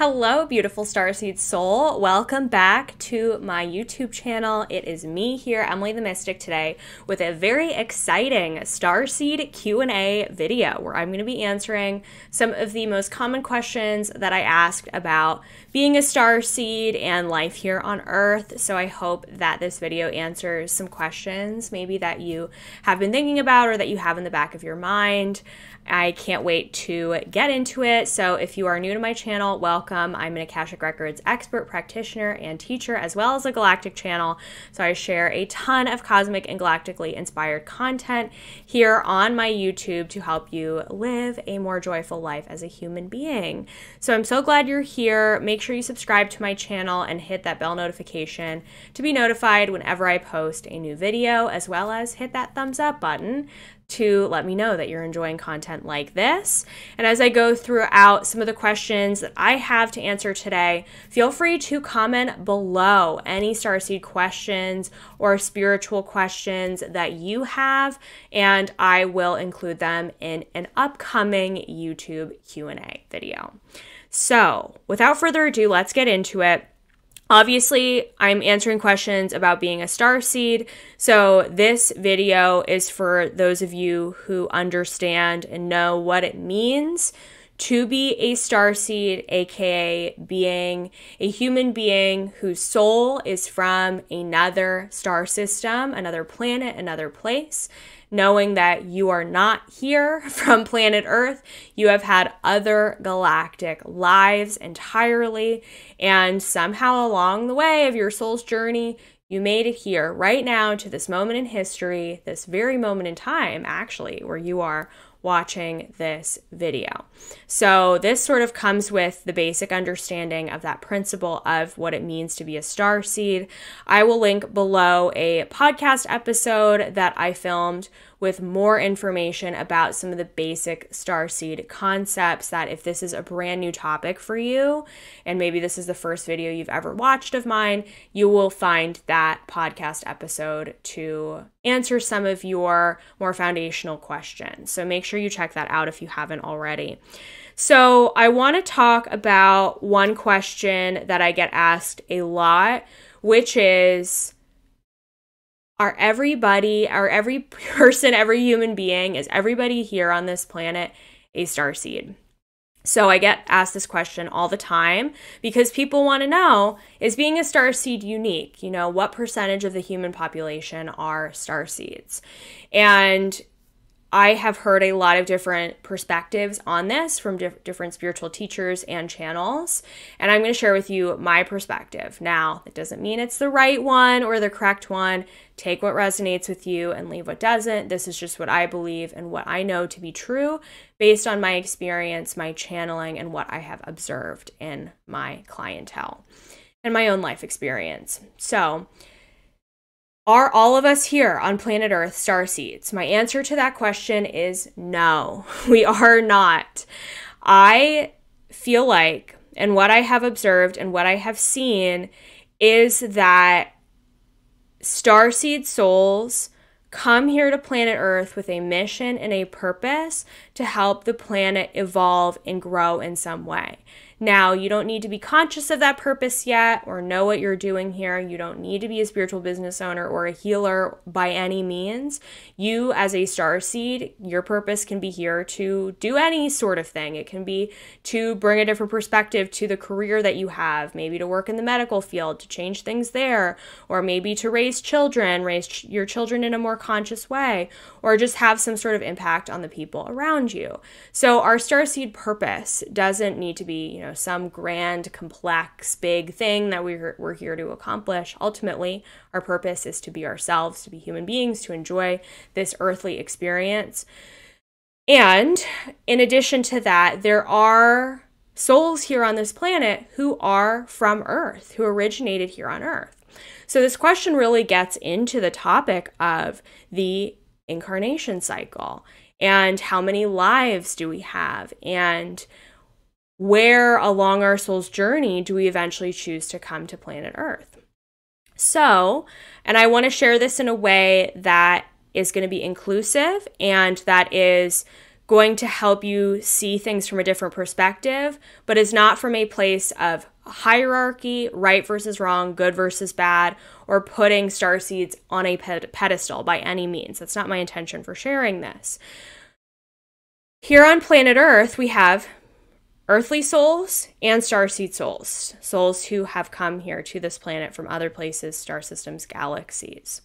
Hello, beautiful Starseed soul. Welcome back to my YouTube channel. It is me here, Emily the Mystic, today with a very exciting Starseed Q A video where I'm going to be answering some of the most common questions that I asked about being a starseed and life here on Earth. So I hope that this video answers some questions maybe that you have been thinking about or that you have in the back of your mind. I can't wait to get into it. So if you are new to my channel, welcome. I'm an Akashic Records expert, practitioner, and teacher, as well as a galactic channel. So I share a ton of cosmic and galactically inspired content here on my YouTube to help you live a more joyful life as a human being. So I'm so glad you're here. Make sure you subscribe to my channel and hit that bell notification to be notified whenever I post a new video, as well as hit that thumbs up button to let me know that you're enjoying content like this. And as I go throughout some of the questions that I have to answer today, feel free to comment below any Starseed questions or spiritual questions that you have, and I will include them in an upcoming YouTube Q&A video. So without further ado, let's get into it. Obviously, I'm answering questions about being a starseed, so this video is for those of you who understand and know what it means to be a starseed, aka being a human being whose soul is from another star system, another planet, another place. Knowing that you are not here from planet Earth, you have had other galactic lives entirely, and somehow along the way of your soul's journey, you made it here right now to this moment in history, this very moment in time, actually, where you are watching this video. So this sort of comes with the basic understanding of that principle of what it means to be a starseed. I will link below a podcast episode that I filmed with more information about some of the basic starseed concepts, that if this is a brand new topic for you, and maybe this is the first video you've ever watched of mine, you will find that podcast episode to answer some of your more foundational questions. So make sure you check that out if you haven't already. So I want to talk about one question that I get asked a lot, which is, are every person, every human being, is everybody here on this planet a starseed? So I get asked this question all the time because people want to know, is being a starseed unique? You know, what percentage of the human population are starseeds? And I have heard a lot of different perspectives on this from different spiritual teachers and channels, and I'm going to share with you my perspective. Now, it doesn't mean it's the right one or the correct one. Take what resonates with you and leave what doesn't. This is just what I believe and what I know to be true based on my experience, my channeling, and what I have observed in my clientele and my own life experience. So, are all of us here on planet Earth starseeds? My answer to that question is no, we are not. I feel like, and what I have observed and what I have seen, is that starseed souls come here to planet Earth with a mission and a purpose to help the planet evolve and grow in some way. Now, you don't need to be conscious of that purpose yet or know what you're doing here. You don't need to be a spiritual business owner or a healer by any means. You, as a starseed, your purpose can be here to do any sort of thing. It can be to bring a different perspective to the career that you have, maybe to work in the medical field, to change things there, or maybe to raise children, raise your children in a more conscious way, or just have some sort of impact on the people around you. So our starseed purpose doesn't need to be, some grand, complex, big thing that we're here to accomplish. Ultimately, our purpose is to be ourselves, to be human beings, to enjoy this earthly experience. And in addition to that, there are souls here on this planet who are from Earth, who originated here on Earth. So this question really gets into the topic of the incarnation cycle and how many lives do we have, and where along our soul's journey do we eventually choose to come to planet Earth. So, and I want to share this in a way that is going to be inclusive and that is going to help you see things from a different perspective, but is not from a place of hierarchy, right versus wrong, good versus bad, or putting starseeds on a pedestal by any means. That's not my intention for sharing this. Here on planet Earth, we have earthly souls and starseed souls, souls who have come here to this planet from other places, star systems, galaxies.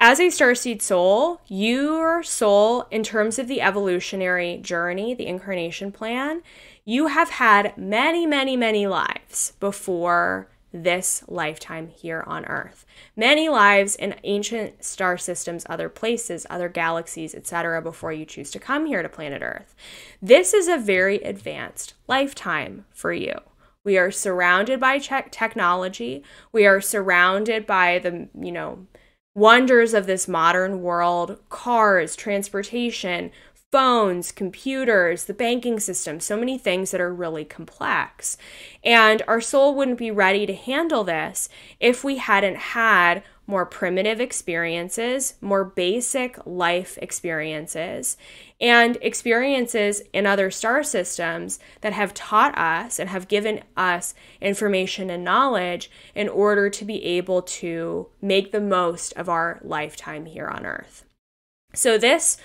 As a starseed soul, your soul, in terms of the evolutionary journey, the incarnation plan, you have had many, many, many lives before this lifetime here on Earth. Many lives in ancient star systems, other places, other galaxies, etc., before you choose to come here to planet Earth. This is a very advanced lifetime for you. We are surrounded by technology. We are surrounded by the, wonders of this modern world, cars, transportation, phones, computers, the banking system, so many things that are really complex. And our soul wouldn't be ready to handle this if we hadn't had more primitive experiences, more basic life experiences, and experiences in other star systems that have taught us and have given us information and knowledge in order to be able to make the most of our lifetime here on Earth. So this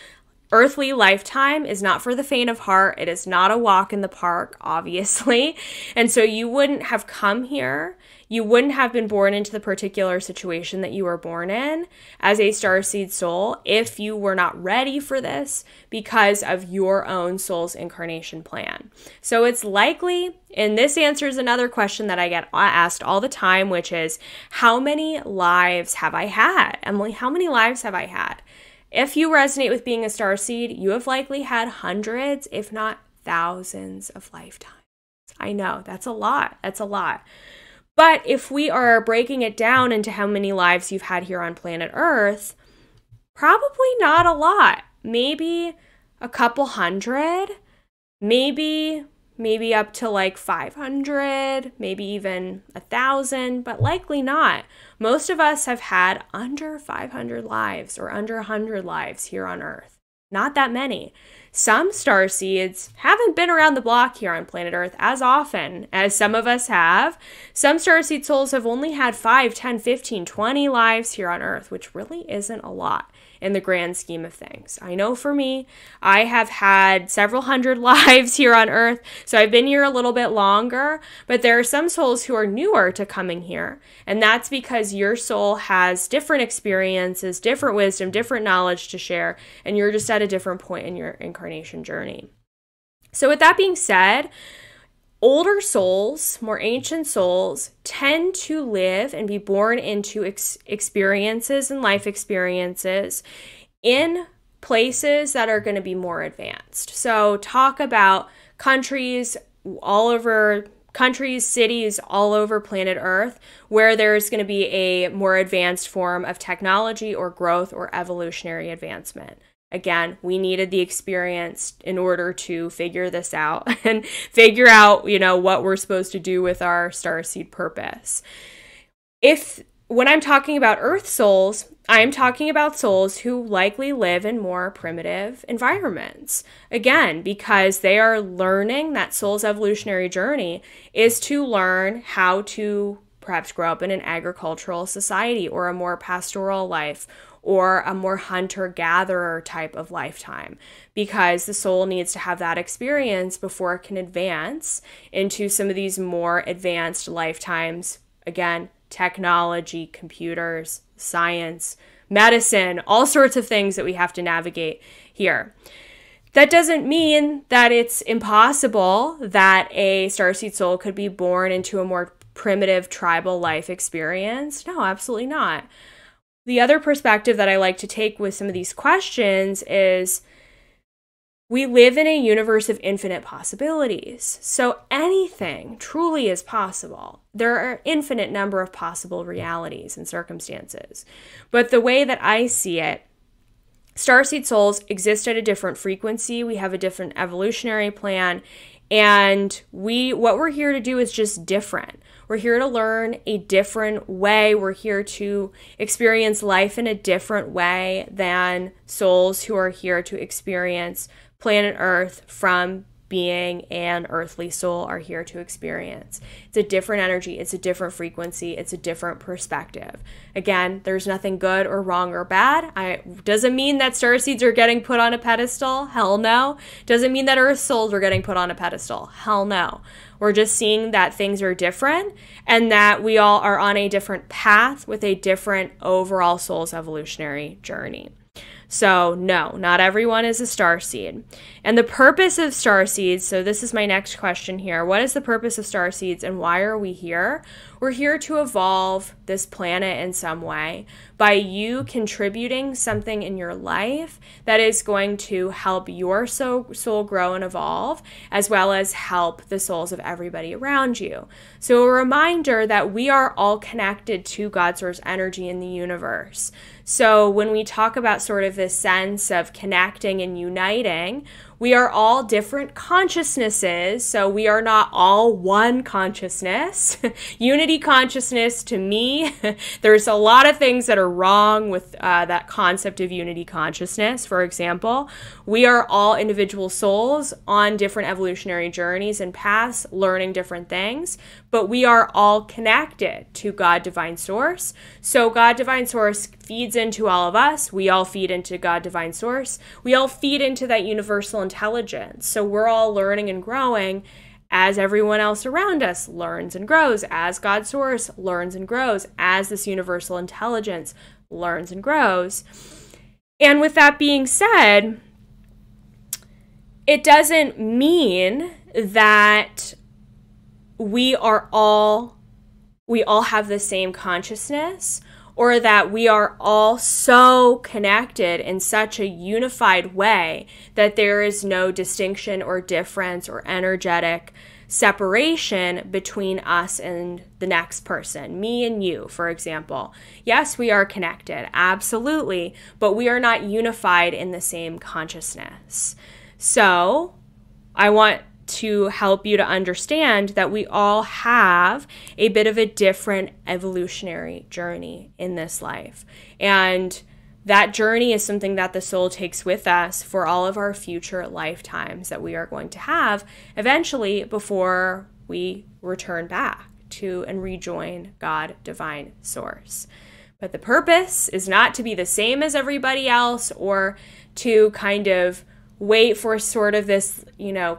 earthly lifetime is not for the faint of heart. It is not a walk in the park, obviously. And so you wouldn't have come here. You wouldn't have been born into the particular situation that you were born in as a starseed soul if you were not ready for this because of your own soul's incarnation plan. So it's likely, and this answers another question that I get asked all the time, which is, how many lives have I had? Emily, how many lives have I had? If you resonate with being a starseed, you have likely had hundreds, if not thousands of lifetimes. I know, that's a lot. That's a lot. But if we are breaking it down into how many lives you've had here on planet Earth, probably not a lot. Maybe a couple hundred, maybe up to like 500, maybe even 1,000, but likely not. Most of us have had under 500 lives or under 100 lives here on Earth. Not that many. Some starseeds haven't been around the block here on planet Earth as often as some of us have. Some starseed souls have only had 5, 10, 15, 20 lives here on Earth, which really isn't a lot in the grand scheme of things. I know for me, I have had several hundred lives here on Earth, so I've been here a little bit longer, but there are some souls who are newer to coming here, and that's because your soul has different experiences, different wisdom, different knowledge to share, and you're just at a different point in your incarnation journey. So with that being said, older souls, more ancient souls, tend to live and be born into experiences and life experiences in places that are going to be more advanced. So talk about countries, cities all over planet Earth, where there's going to be a more advanced form of technology or growth or evolutionary advancement. Again, we needed the experience in order to figure this out and figure out, what we're supposed to do with our starseed purpose. When I'm talking about Earth souls, I'm talking about souls who likely live in more primitive environments. Again, because they are learning that soul's evolutionary journey is to learn how to perhaps grow up in an agricultural society or a more pastoral life or a more hunter-gatherer type of lifetime, because the soul needs to have that experience before it can advance into some of these more advanced lifetimes. Again, technology, computers, science, medicine, all sorts of things that we have to navigate here. That doesn't mean that it's impossible that a starseed soul could be born into a more primitive tribal life experience. No, absolutely not. The other perspective that I like to take with some of these questions is we live in a universe of infinite possibilities. So anything truly is possible. There are an infinite number of possible realities and circumstances. But the way that I see it, starseed souls exist at a different frequency. We have a different evolutionary plan. And what we're here to do is just different. We're here to learn a different way. We're here to experience life in a different way than souls who are here to experience planet Earth from being an earthly soul are here to experience. It's a different energy, it's a different frequency, it's a different perspective. Again, there's nothing good or wrong or bad. Doesn't mean that starseeds are getting put on a pedestal. Hell no. Doesn't mean that earth souls are getting put on a pedestal. Hell no. We're just seeing that things are different and that we all are on a different path with a different overall soul's evolutionary journey. So no, not everyone is a starseed. And the purpose of starseeds, so this is my next question here. What is the purpose of starseeds and why are we here? We're here to evolve this planet in some way by you contributing something in your life that is going to help your soul grow and evolve, as well as help the souls of everybody around you. So a reminder that we are all connected to God Source energy in the universe. So when we talk about sort of this sense of connecting and uniting, we are all different consciousnesses, so we are not all one consciousness. Unity consciousness, to me, there's a lot of things that are wrong with that concept of unity consciousness. For example, we are all individual souls on different evolutionary journeys and paths, learning different things, but we are all connected to God Divine Source. So God Divine Source feeds into all of us. We all feed into God Divine Source. We all feed into that universal intelligence. So we're all learning and growing as everyone else around us learns and grows, as God Source learns and grows, as this universal intelligence learns and grows. And with that being said, it doesn't mean that we all have the same consciousness, or that we are all so connected in such a unified way that there is no distinction or difference or energetic separation between us and the next person, me and you, for example. Yes, we are connected, absolutely, but we are not unified in the same consciousness. So I want to help you to understand that we all have a bit of a different evolutionary journey in this life. And that journey is something that the soul takes with us for all of our future lifetimes that we are going to have eventually before we return back to and rejoin God Divine Source. But the purpose is not to be the same as everybody else or to kind of wait for sort of this,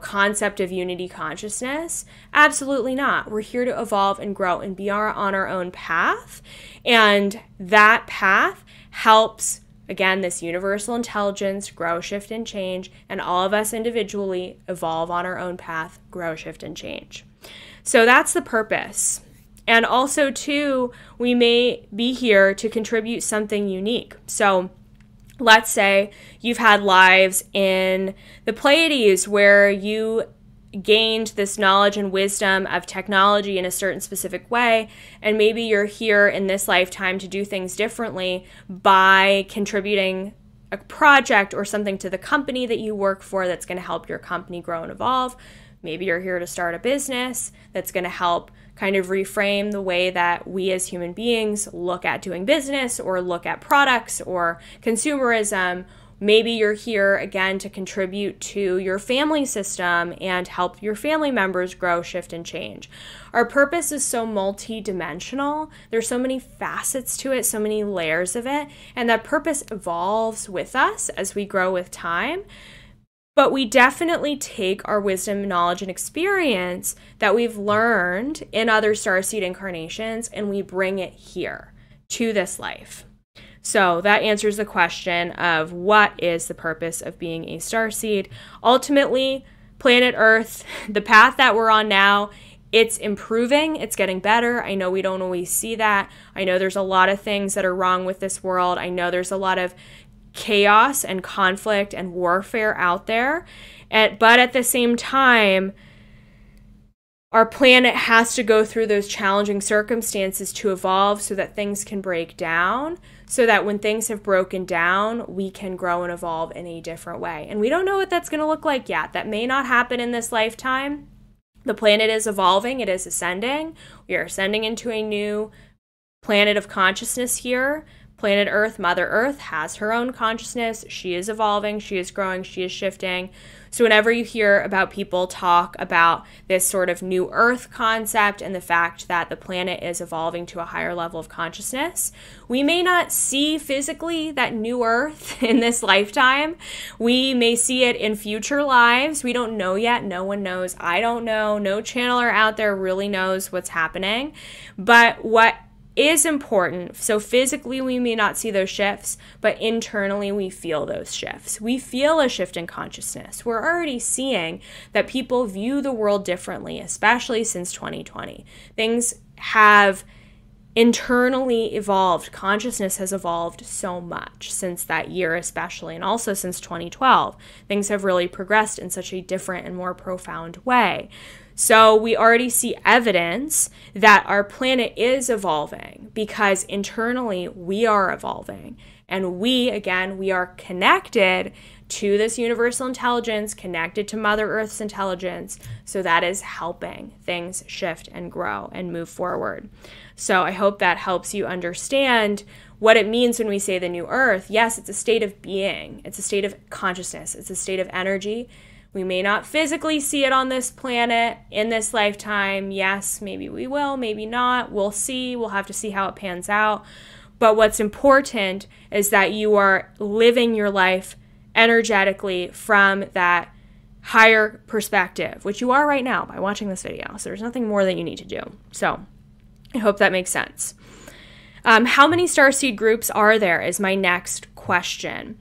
concept of unity consciousness. Absolutely not. We're here to evolve and grow and be on our own path. And that path helps, again, this universal intelligence grow, shift, and change. And all of us individually evolve on our own path, grow, shift, and change. So that's the purpose. And also, too, we may be here to contribute something unique. So let's say you've had lives in the Pleiades where you gained this knowledge and wisdom of technology in a certain specific way, and maybe you're here in this lifetime to do things differently by contributing a project or something to the company that you work for that's going to help your company grow and evolve. Maybe you're here to start a business that's going to help kind of reframe the way that we as human beings look at doing business or look at products or consumerism. Maybe you're here again to contribute to your family system and help your family members grow, shift, and change. Our purpose is so multi-dimensional. There's so many facets to it, so many layers of it, and that purpose evolves with us as we grow with time. But we definitely take our wisdom, knowledge, and experience that we've learned in other starseed incarnations and we bring it here to this life. So that answers the question of what is the purpose of being a starseed. Ultimately, planet Earth, the path that we're on now, it's improving, it's getting better. I know we don't always see that. I know there's a lot of things that are wrong with this world. I know there's a lot of chaos and conflict and warfare out there. But at the same time, our planet has to go through those challenging circumstances to evolve so that things can break down, so that when things have broken down, we can grow and evolve in a different way. And we don't know what that's going to look like yet. That may not happen in this lifetime. The planet is evolving. It is ascending. We are ascending into a new planet of consciousness here. Planet Earth, Mother Earth, has her own consciousness. She is evolving, she is growing, she is shifting. So whenever you hear about people talk about this sort of new Earth concept and the fact that the planet is evolving to a higher level of consciousness, we may not see physically that new Earth in this lifetime. We may see it in future lives. We don't know yet. No one knows. I don't know. No channeler out there really knows what's happening. But what is important, so physically we may not see those shifts, but internally we feel those shifts. We feel a shift in consciousness. We're already seeing that people view the world differently, especially since 2020. Things have internally evolved. Consciousness has evolved so much since that year especially, and also since 2012. Things have really progressed in such a different and more profound way. So we already see evidence that our planet is evolving because internally we are evolving. And we are connected to this universal intelligence, connected to Mother Earth's intelligence. So that is helping things shift and grow and move forward. So I hope that helps you understand what it means when we say the new Earth. Yes, it's a state of being. It's a state of consciousness. It's a state of energy. We may not physically see it on this planet in this lifetime. Yes, maybe we will, maybe not. We'll see. We'll have to see how it pans out. But what's important is that you are living your life energetically from that higher perspective, which you are right now by watching this video. So there's nothing more that you need to do. So I hope that makes sense. How many starseed groups are there is my next question.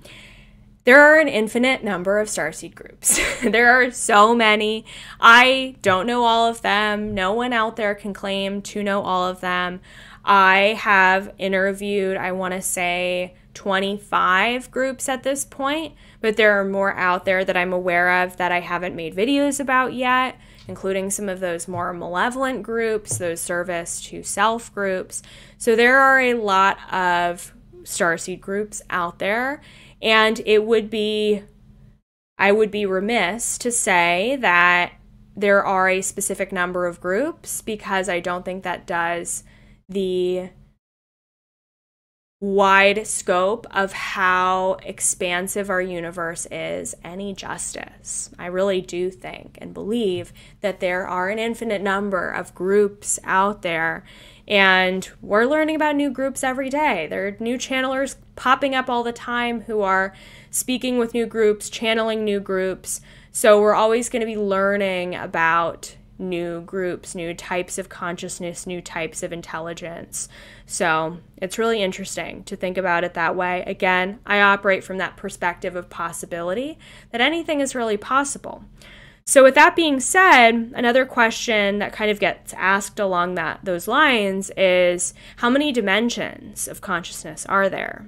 There are an infinite number of starseed groups. There are so many. I don't know all of them. No one out there can claim to know all of them. I have interviewed, I want to say, 25 groups at this point, but there are more out there that I'm aware of that I haven't made videos about yet, including some of those more malevolent groups, those service to self groups. So there are a lot of starseed groups out there. And I would be remiss to say that there are a specific number of groups because I don't think that does the wide scope of how expansive our universe is any justice. I really do think and believe that there are an infinite number of groups out there. And we're learning about new groups every day. There are new channelers popping up all the time who are speaking with new groups, channeling new groups. So we're always going to be learning about new groups, new types of consciousness, new types of intelligence. So it's really interesting to think about it that way. Again, I operate from that perspective of possibility, that anything is really possible. So with that being said, another question that kind of gets asked along those lines is, how many dimensions of consciousness are there?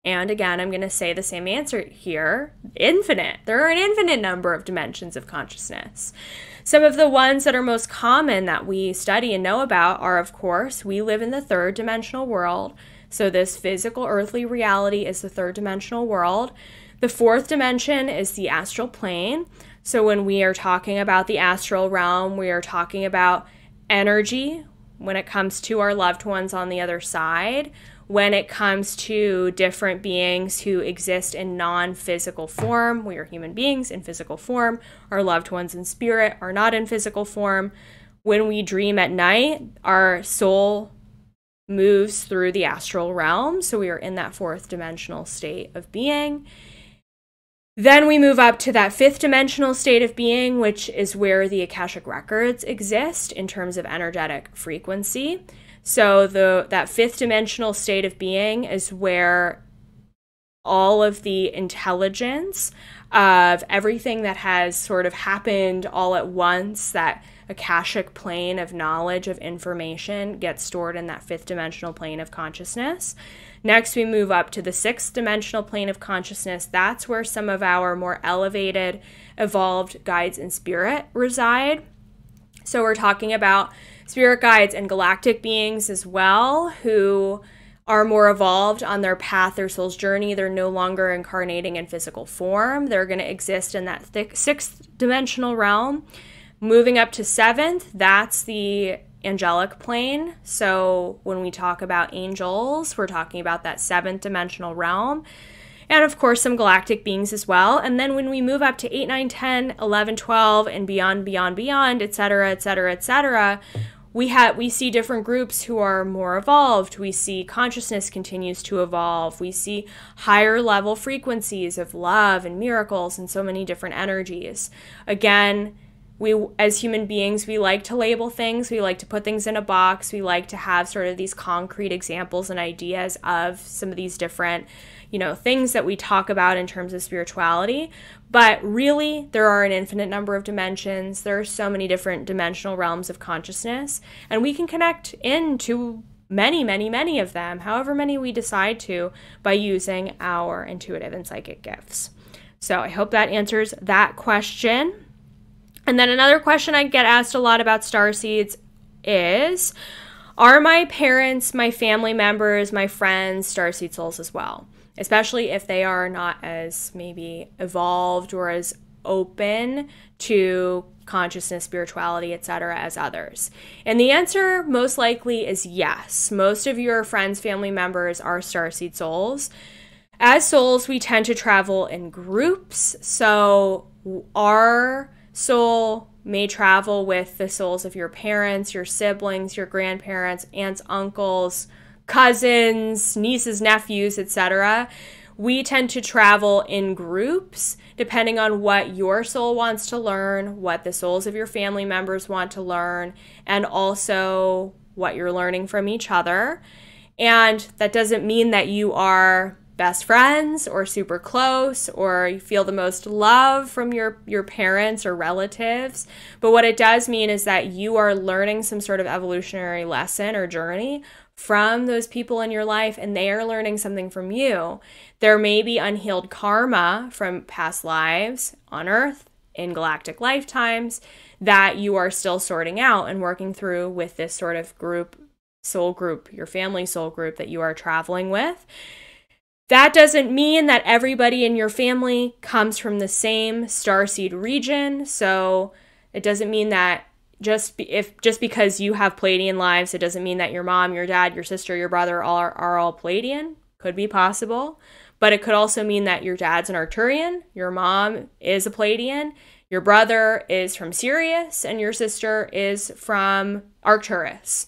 And again, I'm going to say the same answer here, infinite. There are an infinite number of dimensions of consciousness. Some of the ones that are most common that we study and know about are, of course, we live in the third dimensional world. So this physical earthly reality is the third dimensional world. The fourth dimension is the astral plane. So when we are talking about the astral realm, we are talking about energy when it comes to our loved ones on the other side, when it comes to different beings who exist in non-physical form. We are human beings in physical form. Our loved ones in spirit are not in physical form. When we dream at night, our soul moves through the astral realm. So we are in that fourth dimensional state of being. Then we move up to that fifth dimensional state of being, which is where the Akashic records exist in terms of energetic frequency. So that fifth dimensional state of being is where all of the intelligence of everything that has sort of happened all at once, that Akashic plane of knowledge, of information, gets stored in that fifth dimensional plane of consciousness. Next, we move up to the sixth dimensional plane of consciousness. That's where some of our more elevated, evolved guides and spirit reside. So we're talking about spirit guides and galactic beings as well, who are more evolved on their path, their soul's journey. They're no longer incarnating in physical form. They're going to exist in that sixth dimensional realm. Moving up to seventh, that's the angelic plane. So when we talk about angels, we're talking about that 7th dimensional realm. And of course, some galactic beings as well. And then when we move up to 8, 9, 10, 11, 12, and beyond, etc., etc., etc., we see different groups who are more evolved. We see consciousness continues to evolve. We see higher level frequencies of love and miracles and so many different energies. Again, we, as human beings, we like to label things. We like to put things in a box. We like to have sort of these concrete examples and ideas of some of these different, things that we talk about in terms of spirituality. But really, there are an infinite number of dimensions. There are so many different dimensional realms of consciousness, and we can connect into many, many, many of them, however many we decide to, by using our intuitive and psychic gifts. So I hope that answers that question. And then another question I get asked a lot about starseeds is, are my parents, my family members, my friends starseed souls as well? Especially if they are not as maybe evolved or as open to consciousness, spirituality, etc. as others. And the answer most likely is yes. Most of your friends, family members are starseed souls. As souls, we tend to travel in groups. So our soul may travel with the souls of your parents, your siblings, your grandparents, aunts, uncles, cousins, nieces, nephews, etc. We tend to travel in groups depending on what your soul wants to learn, what the souls of your family members want to learn, and also what you're learning from each other. And that doesn't mean that you are best friends or super close or you feel the most love from your parents or relatives. But what it does mean is that you are learning some sort of evolutionary lesson or journey from those people in your life, and they are learning something from you. There may be unhealed karma from past lives on Earth in galactic lifetimes that you are still sorting out and working through with this sort of group, soul group, your family soul group that you are traveling with. That doesn't mean that everybody in your family comes from the same starseed region. So it doesn't mean that just because you have Pleiadian lives, it doesn't mean that your mom, your dad, your sister, your brother are all Pleiadian. Could be possible. But it could also mean that your dad's an Arcturian, your mom is a Pleiadian, your brother is from Sirius, and your sister is from Arcturus.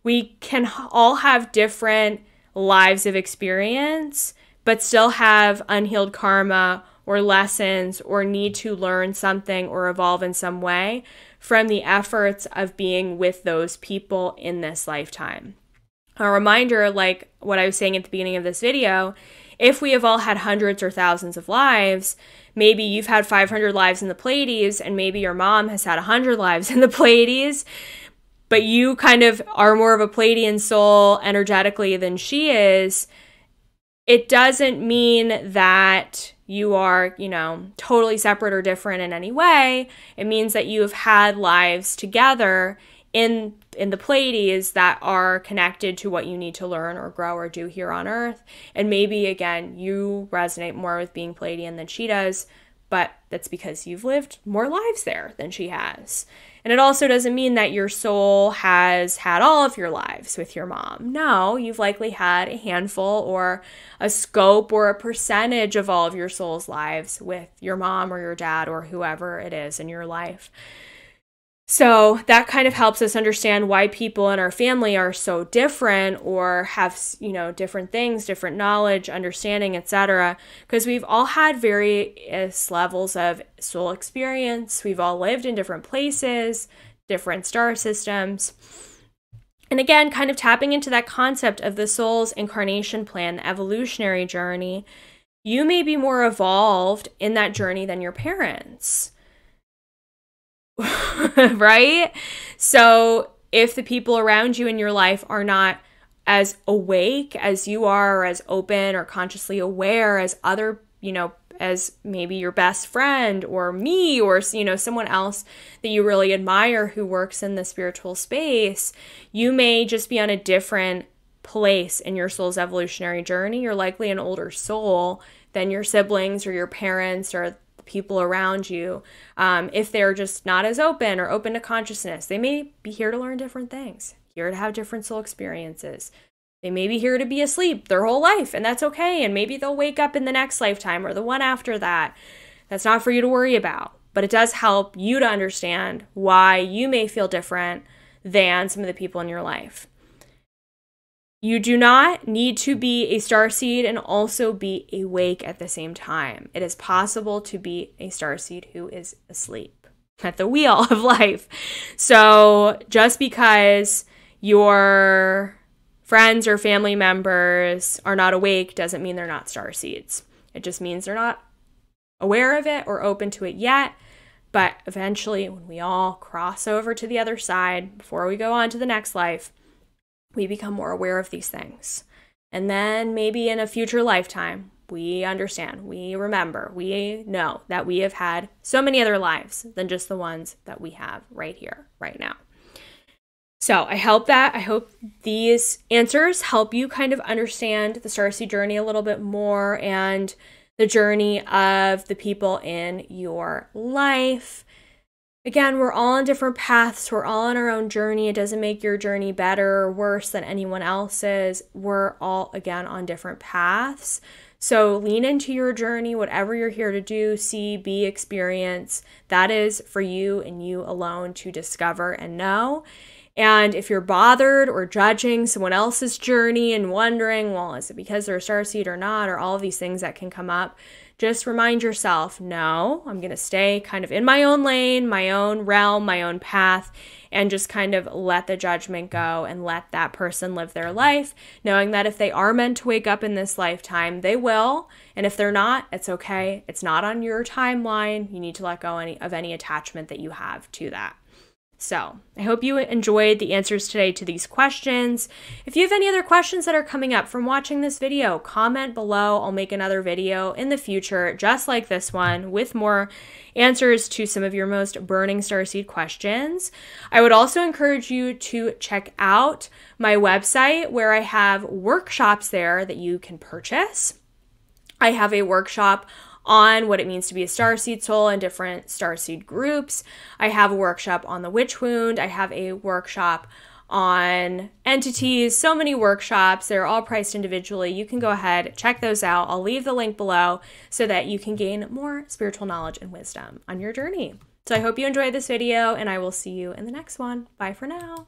We can all have different lives of experience, but still have unhealed karma or lessons or need to learn something or evolve in some way from the efforts of being with those people in this lifetime. A reminder, like what I was saying at the beginning of this video, if we have all had hundreds or thousands of lives, maybe you've had 500 lives in the Pleiades, and maybe your mom has had 100 lives in the Pleiades, but you kind of are more of a Pleiadian soul energetically than she is. It doesn't mean that you are, totally separate or different in any way. It means that you have had lives together in the Pleiades that are connected to what you need to learn or grow or do here on Earth. And maybe, again, you resonate more with being Pleiadian than she does, but that's because you've lived more lives there than she has. And it also doesn't mean that your soul has had all of your lives with your mom. No, you've likely had a handful or a scope or a percentage of all of your soul's lives with your mom or your dad or whoever it is in your life. So that kind of helps us understand why people in our family are so different or have, different things, different knowledge, understanding, etc. Because we've all had various levels of soul experience. We've all lived in different places, different star systems. And again, kind of tapping into that concept of the soul's incarnation plan, the evolutionary journey, you may be more evolved in that journey than your parents. Right? So if the people around you in your life are not as awake as you are, or as open or consciously aware as other, as maybe your best friend or me or, someone else that you really admire who works in the spiritual space, you may just be on a different place in your soul's evolutionary journey. You're likely an older soul than your siblings or your parents or people around you, if they're just not as open or open to consciousness, they may be here to learn different things, here to have different soul experiences. They may be here to be asleep their whole life, and that's okay. And maybe they'll wake up in the next lifetime or the one after that. That's not for you to worry about. But it does help you to understand why you may feel different than some of the people in your life. You do not need to be a starseed and also be awake at the same time. It is possible to be a starseed who is asleep at the wheel of life. So just because your friends or family members are not awake doesn't mean they're not starseeds. It just means they're not aware of it or open to it yet. But eventually, when we all cross over to the other side, before we go on to the next life, we become more aware of these things. And then maybe in a future lifetime, we understand, we remember, we know that we have had so many other lives than just the ones that we have right here, right now. So I hope these answers help you kind of understand the Starseed journey a little bit more and the journey of the people in your life. Again, we're all on different paths. We're all on our own journey. It doesn't make your journey better or worse than anyone else's. We're all, again, on different paths. So lean into your journey, whatever you're here to do, see, be, experience. That is for you and you alone to discover and know. And if you're bothered or judging someone else's journey and wondering, well, is it because they're a starseed or not, or all of these things that can come up, just remind yourself, no, I'm going to stay kind of in my own lane, my own realm, my own path, and just kind of let the judgment go and let that person live their life, knowing that if they are meant to wake up in this lifetime, they will. And if they're not, it's okay. It's not on your timeline. You need to let go of any attachment that you have to that. So I hope you enjoyed the answers today to these questions. If you have any other questions that are coming up from watching this video, comment below. I'll make another video in the future just like this one with more answers to some of your most burning starseed questions. I would also encourage you to check out my website where I have workshops there that you can purchase. I have a workshop on what it means to be a starseed soul and different starseed groups. I have a workshop on the witch wound. I have a workshop on entities, so many workshops. They're all priced individually. You can go ahead, check those out. I'll leave the link below so that you can gain more spiritual knowledge and wisdom on your journey. So I hope you enjoyed this video and I will see you in the next one. Bye for now.